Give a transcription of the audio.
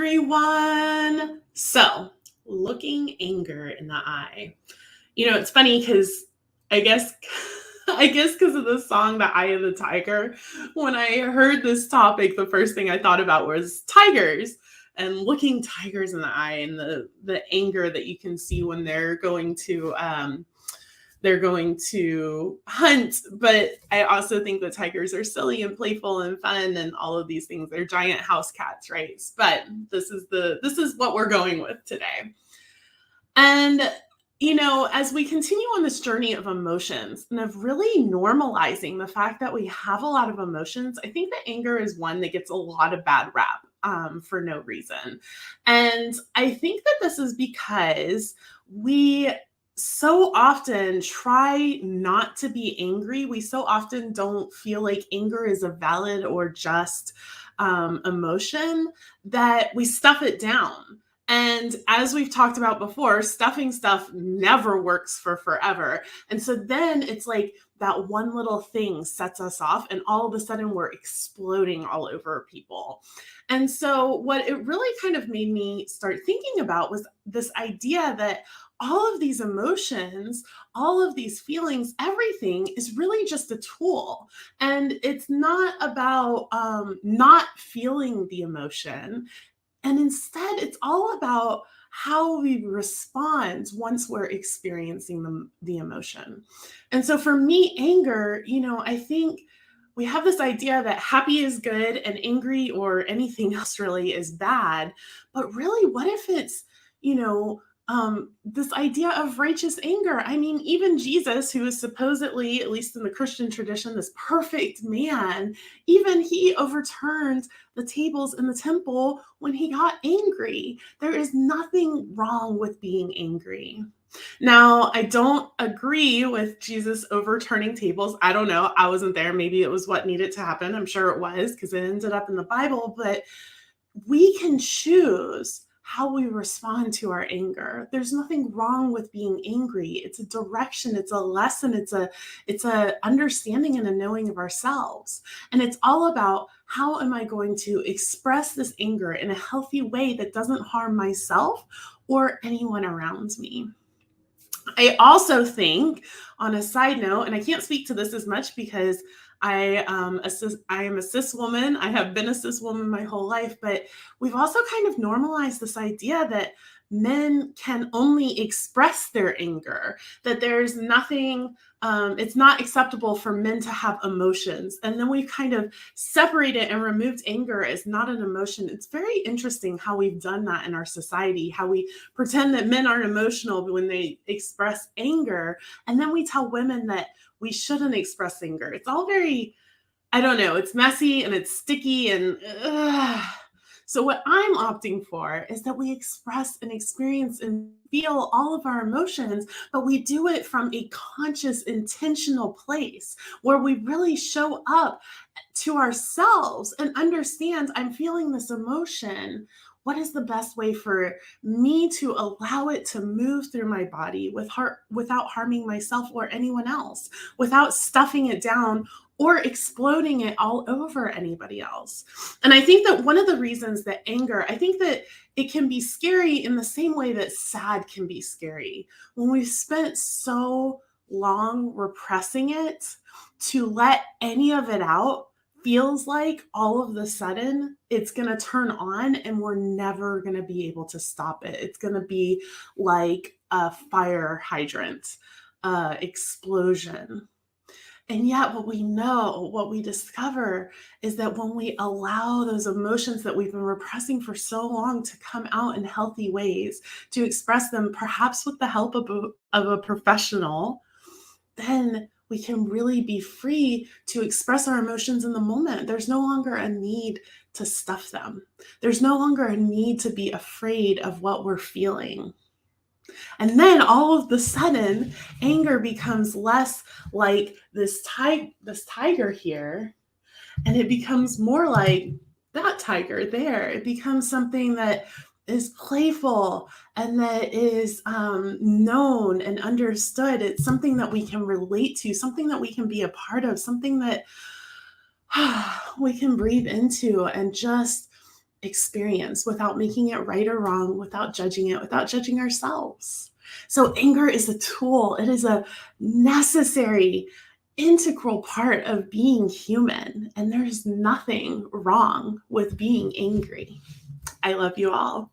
everyone. So, looking anger in the eye. It's funny because I guess I guess because of the song The Eye of the Tiger, when I heard this topic, the first thing I thought about was tigers and looking tigers in the eye and the anger that you can see when they're going to hunt. But I also think that tigers are silly and playful and fun and all of these things. They're giant house cats, right? But this is what we're going with today. And as we continue on this journey of emotions and of really normalizing the fact that we have a lot of emotions, I think that anger is one that gets a lot of bad rap for no reason. And I think that this is because we so often try not to be angry. We so often don't feel like anger is a valid or just emotion that we stuff it down. And as we've talked about before, stuffing stuff never works for forever. And so then it's like that one little thing sets us off, and all of a sudden we're exploding all over people. And so, what it really kind of made me start thinking about was this idea that all of these emotions, all of these feelings, everything is really just a tool. And it's not about not feeling the emotion. And instead, it's all about how we respond once we're experiencing the emotion. And so for me, anger, I think we have this idea that happy is good and angry or anything else really is bad. But really, what if it's, this idea of righteous anger? I mean, even Jesus, who is supposedly, at least in the Christian tradition, this perfect man, even he overturned the tables in the temple when he got angry. There is nothing wrong with being angry. Now, I don't agree with Jesus overturning tables. I don't know. I wasn't there. Maybe it was what needed to happen. I'm sure it was because it ended up in the Bible. But we can choose how we respond to our anger. There's nothing wrong with being angry. It's a direction, it's a lesson, it's a understanding and a knowing of ourselves. And it's all about, how am I going to express this anger in a healthy way that doesn't harm myself or anyone around me? I also think, on a side note, and I can't speak to this as much because I am a cis woman. I have been a cis woman my whole life, but we've also kind of normalized this idea that men can only express their anger, that there's nothing, it's not acceptable for men to have emotions. And then we've kind of separated and removed anger as not an emotion. It's very interesting how we've done that in our society, how we pretend that men aren't emotional when they express anger. And then we tell women that we shouldn't express anger. It's all very, I don't know, it's messy and it's sticky and so what I'm opting for is that we express and experience and feel all of our emotions, but we do it from a conscious, intentional place where we really show up to ourselves and understand, I'm feeling this emotion. What is the best way for me to allow it to move through my body without harming myself or anyone else, without stuffing it down or exploding it all over anybody else? And I think that one of the reasons that anger, I think that it can be scary in the same way that sad can be scary. When we've spent so long repressing it, to let any of it out feels like all of the sudden it's going to turn on and we're never going to be able to stop it. It's going to be like a fire hydrant explosion. And yet what we know, what we discover is that when we allow those emotions that we've been repressing for so long to come out in healthy ways, to express them perhaps with the help of a professional, then we can really be free to express our emotions in the moment. There's no longer a need to stuff them. There's no longer a need to be afraid of what we're feeling. And then all of the sudden, anger becomes less like this tiger here, and it becomes more like that tiger there. It becomes something that is playful and that is known and understood. It's something that we can relate to, something that we can be a part of, something that we can breathe into and just experience without making it right or wrong, without judging it, without judging ourselves. So anger is a tool. It is a necessary, integral part of being human. And there's nothing wrong with being angry. I love you all.